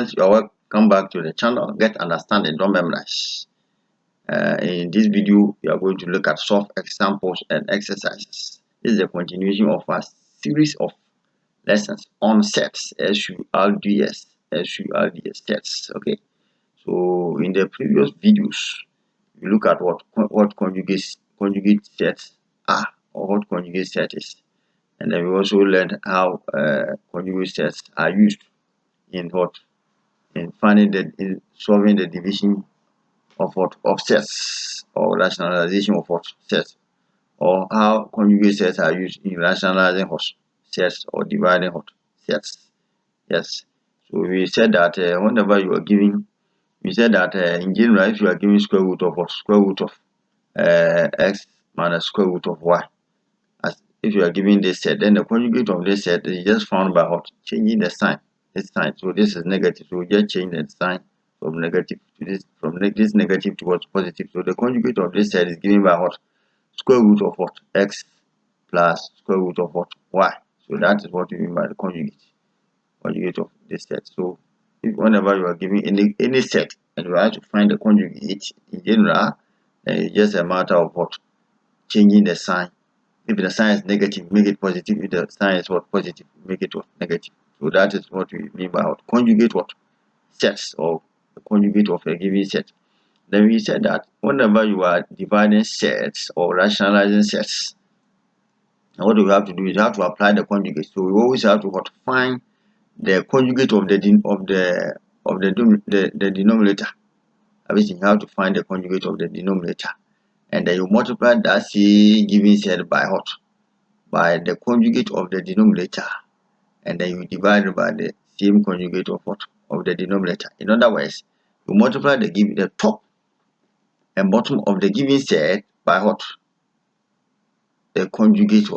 students, you're welcome back to the channel. Get understanding, don't memorize. In this video, we are going to look at soft examples and exercises. This is a continuation of a series of lessons on sets, SURDS sets. Okay, so in the previous videos, we look at what conjugate sets are, or what conjugate set is, and then we also learned how conjugate sets are used in solving the division of sets, or rationalization of sets, or how conjugate sets are used in rationalizing sets or dividing sets. Yes, so we said that whenever you are giving, we said that in general, if you are giving square root of x minus square root of y, as if you are giving this set, then the conjugate of this set is just found by changing the sign. This sign, so this is negative, so we just change the sign from negative to this, from this negative towards positive. So the conjugate of this set is given by square root of x plus square root of y. So that is what we mean by the conjugate of this set. So if whenever you are giving any set and you have to find the conjugate, in general, it's just a matter of changing the sign. If the sign is negative, make it positive. If the sign is positive, make it negative. So that is what we mean by conjugate sets, or the conjugate of a given set. Then we said that whenever you are dividing sets or rationalizing sets, what you have to do is you have to apply the conjugate. So we always have to find the conjugate of the denominator. Obviously, you have to find the conjugate of the denominator, and then you multiply that same given set by the conjugate of the denominator, and then you divide it by the same conjugate of the denominator. In other words, you multiply the top and bottom of the given set by the conjugate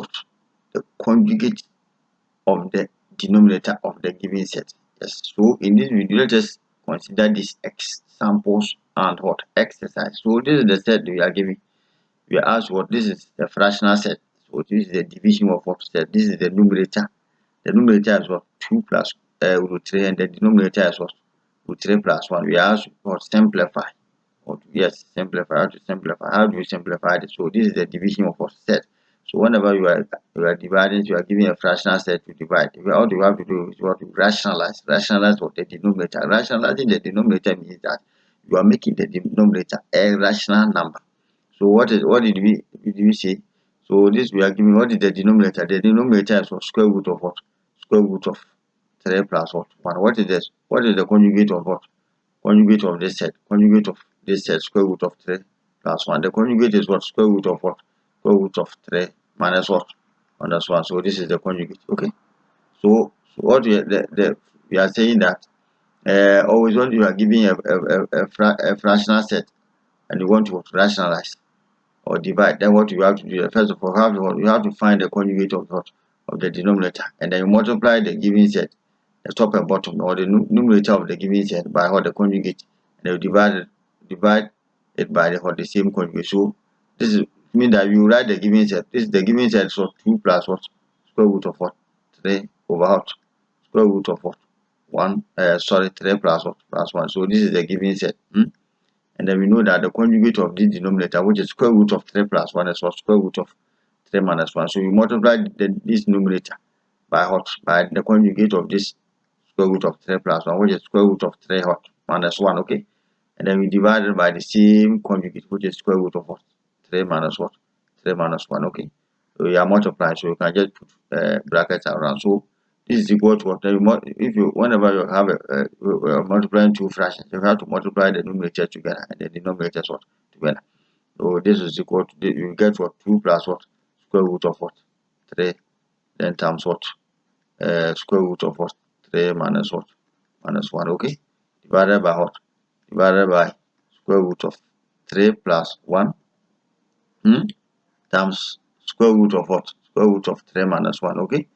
of the denominator of the given set. Yes. So in this video, let us consider these examples and exercise. So this is the set we are giving. We are asked this is the fractional set. So this is the division of set. This is the numerator. The numerator is 2 plus root 3, and the denominator is root 3 plus 1. We are asked simplify. Simplify. How to simplify? How do we simplify this? So this is the division of set. So whenever you are dividing, you are giving a fractional set to divide. All you have to do is to rationalize. Rationalize the denominator. Rationalizing the denominator means that you are making the denominator a rational number. So what did we say? So this we are giving, what is the denominator? The denominator is square root of Square root of 3 plus 1. What is this? What is the conjugate of Conjugate of this set. Conjugate of this set, square root of 3 plus 1. The conjugate is Square root of Square root of 3 minus minus 1. So this is the conjugate. Okay. So what we are saying that always when you are giving a fractional set and you want to rationalize or divide, then what you have to do, first of all, you have to find the conjugate of the denominator, and then you multiply the given set, the top and bottom, or the numerator of the given set by the conjugate, and you divide it by the same conjugate. So this is mean that you write the given set. This is the given set, so 2 plus square root of 3 over square root of 1 3 plus 1. So this is the given set. And then we know that the conjugate of this denominator, which is square root of 3 plus 1, is square root of 3 minus 1. So you multiply this numerator by the conjugate of this square root of 3 plus 1, which is square root of 3 minus 1. Okay. And then we divide it by the same conjugate, which is square root of 3 minus 3 minus 1. Okay. So you are multiplying, so you can just put brackets around. So this is equal to whenever you have multiplying two fractions, you have to multiply the numerator together and the denominator together. So this is equal to you get 2 plus square root of 3, then times square root of 3 minus minus 1. Okay, divided by divided by square root of 3 plus 1 times square root of square root of 3 minus 1. Okay.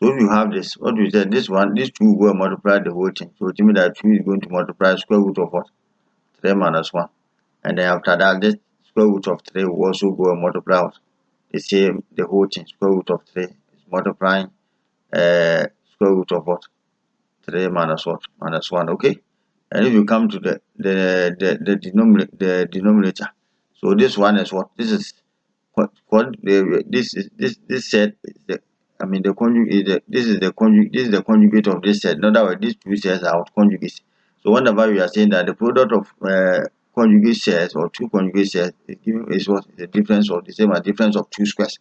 So if you have this, what we said, these two will multiply the whole thing. So it means that 2 is going to multiply square root of 3 minus 1. And then after that, this square root of 3 will also go and multiply the whole thing. Square root of 3 is multiplying square root of 3 minus what? Minus 1. Okay. And if you come to the denominator, so this one is what? This is what this set is the, I mean the conjugate is this is the conjugate of this set. In other words, these two sets are conjugates. So whenever we are saying that the product of conjugate sets or two conjugate sets is what is the difference of the same as difference of two squares.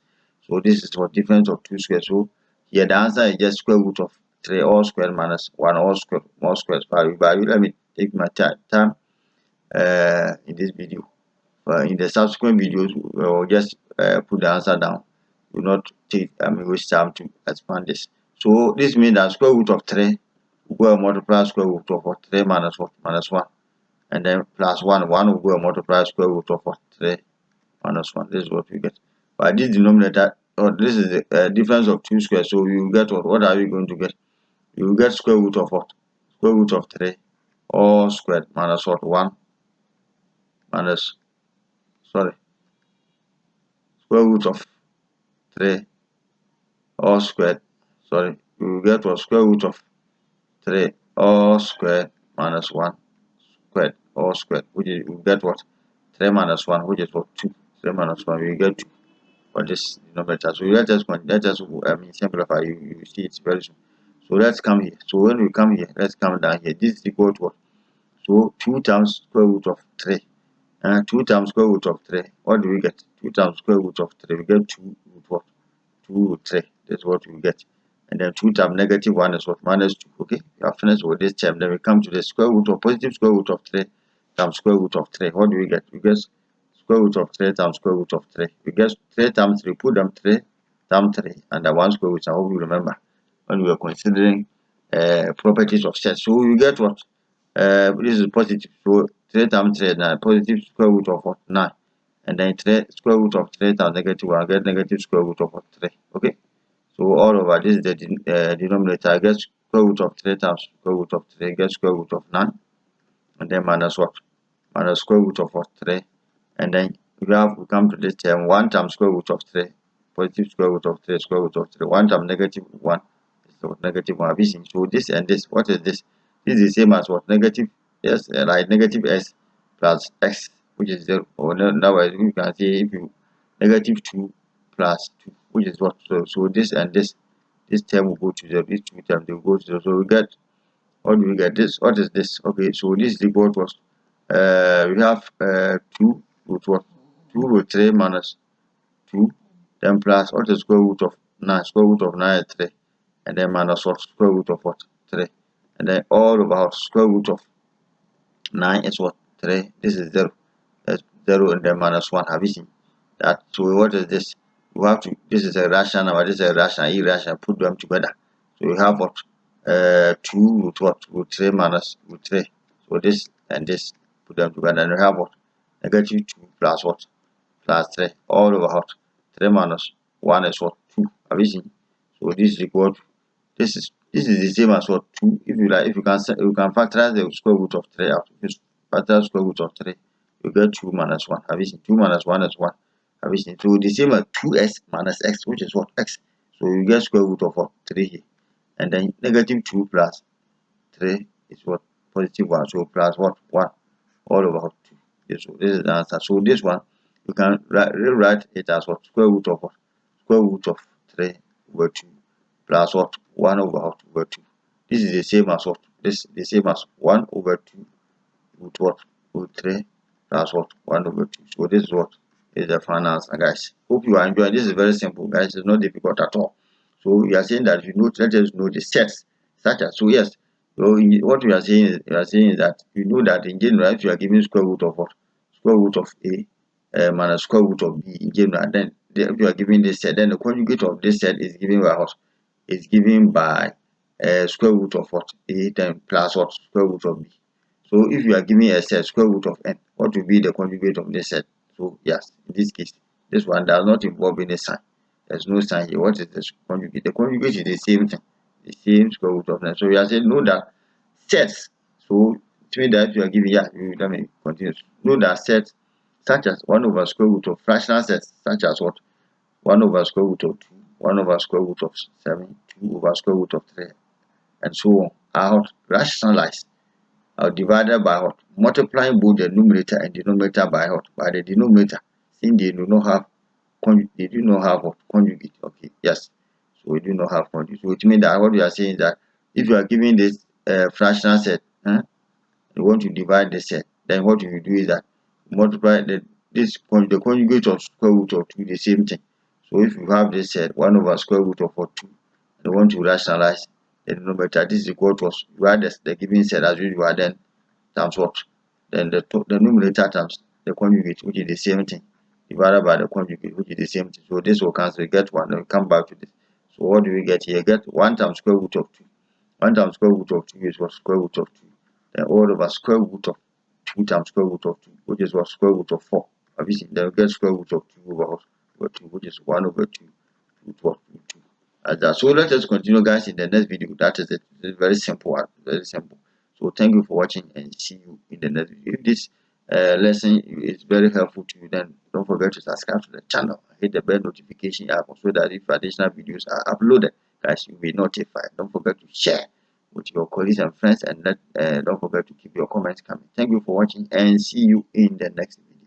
So this is what difference of two squares. So here the answer is just square root of 3 all squared minus 1 all squared more squares value. Let me take my time in this video. In the subsequent videos, we'll just put the answer down. Do not take waste time to expand this. So this means that square root of 3 will go and multiply square root of what? 3 minus what? Minus 1. And then plus 1. 1 will go and multiply square root of what? 3 minus 1. This is what we get. But this denominator, this is the difference of two squares. So you get what? What are you going to get? You will get square root of what? Square root of 3 all squared minus what? 1 minus, sorry, square root of 3 all squared, sorry, you will get what? Square root of 3 all squared minus 1 squared all squared, which is, you get what? 3 minus 1, which is what? 2. 3 minus 1, you get 2 for this denominator. So let us simplify. You see it's very soon. So let's come here. So when we come here, let's come down here. This is equal to what? So 2 times square root of 3. 2 times square root of 3. What do we get? 2 times square root of 3. We get 2 root what? 2 root 3. That's what we get. And then 2 times negative 1 is what? Minus 2. Okay, we are finished with this term. Then we come to the square root of positive square root of 3 times square root of 3. What do we get? We get square root of 3 times square root of 3. We get 3 times 3. Put them 3 times 3 and the 1 square root. I hope you remember when we were considering properties of sets. So you get what? This is positive. So 3 times 3 is 9. Positive square root of what? 9. And then 3 square root of 3 times negative 1. Get negative square root of what? 3. Okay. So all over this is the denominator. I get square root of 3 times square root of 3. Get square root of 9. And then minus what? Minus square root of what? 3. And then we come to this term 1 times square root of 3. Positive square root of 3 square root of 3. 1 times negative 1 is what? Negative 1. So this and this. What is this? This is the same as what? Negative s, like negative s plus x, which is 0. Or now you can say if you negative 2 plus 2, which is what? So this and this term will go to 0. These two terms they will go to 0. So we get, what do we get? This. What is this? Okay, so this is equal to we have 2 root what? 2 root 3 minus 2, then plus what is square root of 9? Square root of 9 is 3, and then minus what? Square root of what? 3, and then all about square root of 9 is what? 3. This is 0. That's 0 and then minus 1. Have you seen that? So what is this? You have to, this is a rational number, this is a rational, irrational, put them together. So you have what? 2 root what? Root 3 minus root 3. So this and this, put them together, and you have what? Negative 2 plus what? Plus 3. All over what? 3 minus 1 is what? 2. Have you seen? So this is equal to, this is the same as what? 2. If you like, if you can factorize the square root of 3 out. If you factorize square root of 3, you get 2 minus 1. Have you seen? 2 minus 1 is 1. Have you seen? So the same as 2s minus x, which is what? X. So you get square root of what? 3 here. And then negative 2 plus 3 is what? Positive 1. So plus what? 1. All over 2. This is the answer. So this one, you can rewrite it as what? Square root of what? Square root of 3 over 2 plus what? 1 over what? Over 2. This is the same as what? This is the same as 1 over 2 root what? Root 3 plus what? 1 over 2. So this is what is the final answer, guys. Hope you are enjoying. This is very simple, guys. It's not difficult at all. So we are saying that let us know the sets such as, so yes. So what we are saying is, that you know that in general, if you are given square root of what? Square root of a minus square root of b in general, then if you are given this set, then the conjugate of this set is given by what? Is given by square root of what? A then plus what? Square root of b. So if you are giving a set square root of n, what will be the conjugate of this set? So yes, in this case, this one does not involve any sign. There's no sign here. What is the conjugate? The conjugate is the same thing, the same square root of 9. So we are saying know that sets. So it means that you are giving, yeah, let me continue. Know that sets such as 1 over square root of fractional sets such as what? 1 over square root of 2, 1 over square root of 7, 2 over square root of 3, and so on. are what? Rationalized, divided by what? Multiplying both the numerator and denominator by what? By the denominator, since they do not have what? Conjugate. Okay, yes. So we do not have conjugate. So it means that what we are saying is that if you are given this fractional set, you want to divide the set, then what you do is that multiply the conjugate of square root of 2, the same thing. So if you have this set 1 over square root of 2, and you want to rationalize the denominator, this is equal to, you add the given set as usual, then times what? Then the numerator times the conjugate, which is the same thing, divided by the conjugate, which is the same thing. So this will cancel, you get 1, then we come back to this. So what do we get here? You get 1 times square root of 2. 1 times square root of 2 is what? Square root of 2. Then all over square root of 2 times square root of 2, which is what? Square root of 4. Obviously, then we get square root of 2 over 2, which is 1 over 2 root what? Root 2. As that. So let us continue, guys, in the next video. That is it. It's very simple one. Very simple. So thank you for watching, and see you in the next video. If this lesson is very helpful to you, then don't forget to subscribe to the channel. Hit the bell notification icon so that if additional videos are uploaded, guys, you'll be notified. Don't forget to share with your colleagues and friends, and don't forget to keep your comments coming. Thank you for watching, and see you in the next video.